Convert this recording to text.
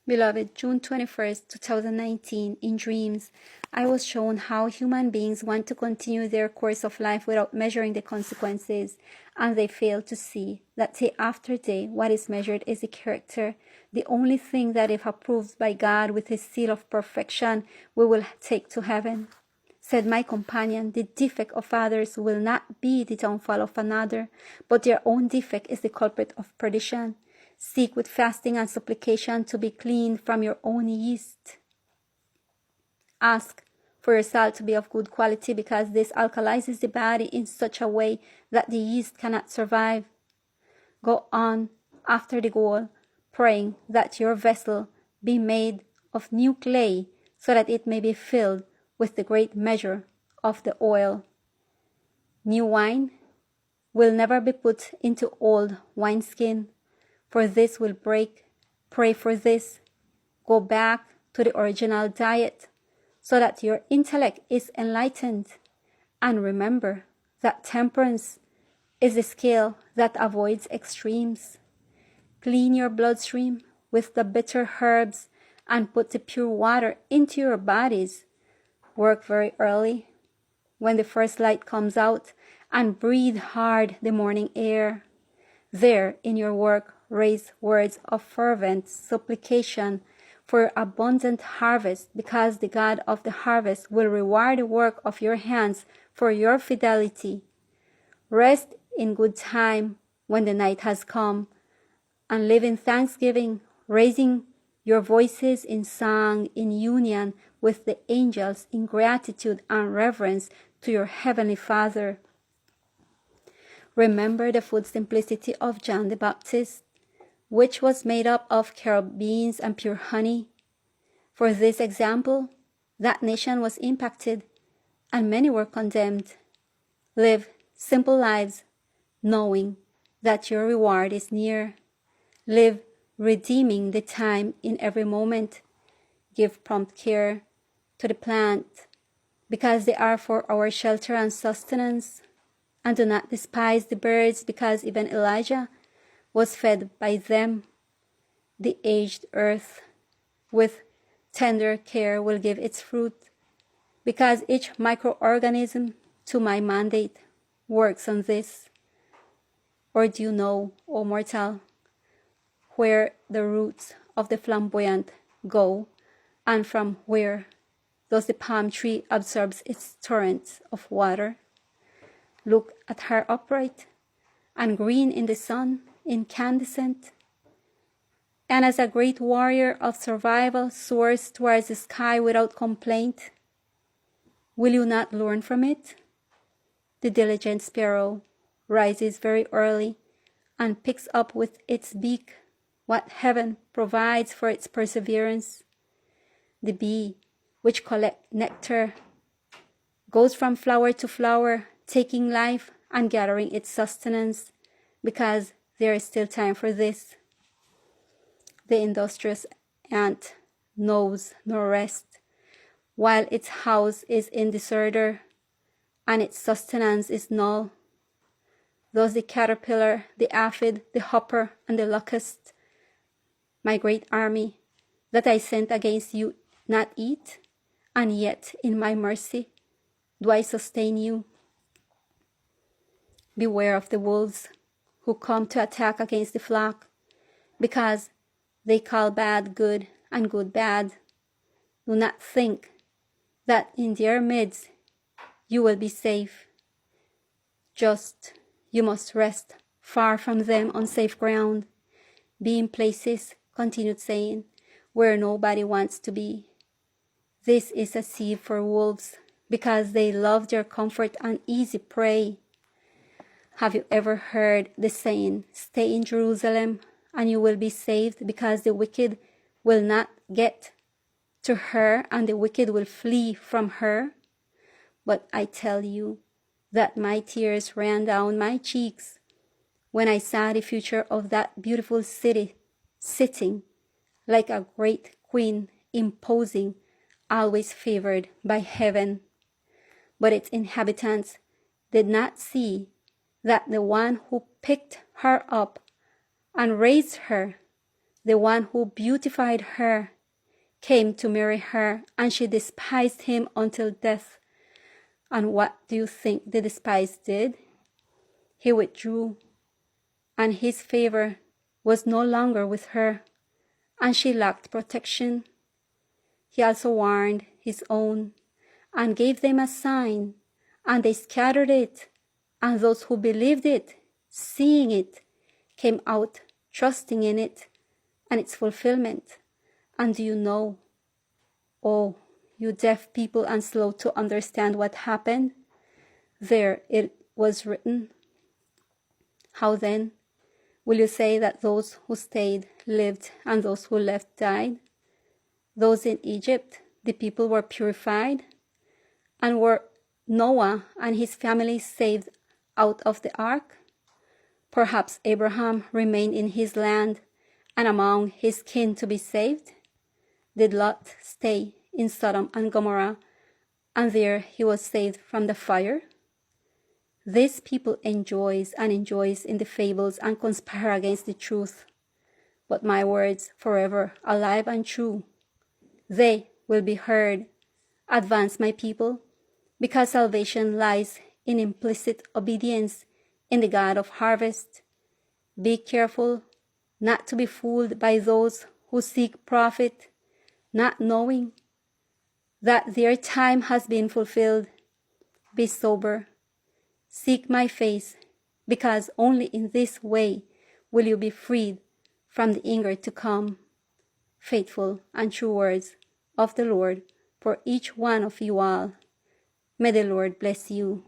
Beloved, June 21st, 2019, in dreams, I was shown how human beings want to continue their course of life without measuring the consequences, and they fail to see that day after day, what is measured is the character, the only thing that, if approved by God with his seal of perfection, we will take to heaven. Said my companion, the defect of others will not be the downfall of another, but their own defect is the culprit of perdition. Seek with fasting and supplication to be cleaned from your own yeast. Ask for your salt to be of good quality, because this alkalizes the body in such a way that the yeast cannot survive. Go on after the goal, praying that your vessel be made of new clay, so that it may be filled with the great measure of the oil. New wine will never be put into old wineskin, for this will break. Pray for this. Go back to the original diet, so that your intellect is enlightened. And remember that temperance is the scale that avoids extremes. Clean your bloodstream with the bitter herbs and put the pure water into your bodies. Work very early, when the first light comes out, and breathe hard the morning air. There, in your work, raise words of fervent supplication for your abundant harvest, because the God of the harvest will reward the work of your hands for your fidelity. Rest in good time when the night has come, and live in thanksgiving, raising your voices in song in union with the angels in gratitude and reverence to your heavenly Father. Remember the food simplicity of John the Baptist, which was made up of carob beans and pure honey. For this example, that nation was impacted, and many were condemned. Live simple lives, knowing that your reward is near. Live redeeming the time in every moment. Give prompt care to the plant, because they are for our shelter and sustenance. And do not despise the birds, because even Elijah was fed by them. The aged earth, with tender care, will give its fruit, because each microorganism, to my mandate, works on this. Or do you know, O mortal, where the roots of the flamboyant go, and from where does the palm tree absorb its torrents of water? Look at her upright and green in the sun, incandescent, and as a great warrior of survival soars towards the sky without complaint. Will you not learn from it? The diligent sparrow rises very early and picks up with its beak what heaven provides for its perseverance. The bee, which collects nectar, goes from flower to flower, taking life and gathering its sustenance, because there is still time for this. The industrious ant knows no rest, while its house is in disorder and its sustenance is null. Thus the caterpillar, the aphid, the hopper, and the locust, my great army, that I sent against you, not eat, and yet in my mercy do I sustain you. Beware of the wolves, who come to attack against the flock, because they call bad good and good bad. Do not think that in their midst you will be safe. Just you must rest far from them on safe ground. Be in places, continued saying, where nobody wants to be. This is a seed for wolves, because they love their comfort and easy prey. Have you ever heard the saying, stay in Jerusalem and you will be saved, because the wicked will not get to her and the wicked will flee from her? But I tell you that my tears ran down my cheeks when I saw the future of that beautiful city sitting like a great queen, imposing, always favored by heaven. But its inhabitants did not see that the one who picked her up and raised her the one who beautified her, came to marry her, and she despised him until death. And what do you think the despised did? He withdrew, and his favor was no longer with her, and she lacked protection. He also warned his own, and gave them a sign, and they scattered it, and those who believed it, seeing it, came out trusting in it and its fulfillment. And do you know, oh, you deaf people and slow to understand what happened? There it was written. How then will you say that those who stayed lived and those who left died? Those in Egypt, the people were purified, and were Noah and his family saved out of the ark? Perhaps Abraham remained in his land and among his kin to be saved? Did Lot stay in Sodom and Gomorrah, and there he was saved from the fire? This people enjoys in the fables and conspire against the truth. But my words forever alive and true. They will be heard. Advance, my people, because salvation lies in implicit obedience in the God of harvest. Be careful not to be fooled by those who seek profit, not knowing that their time has been fulfilled. Be sober. Seek my face, because only in this way will you be freed from the anger to come. Faithful and true words of the Lord for each one of you all. May the Lord bless you.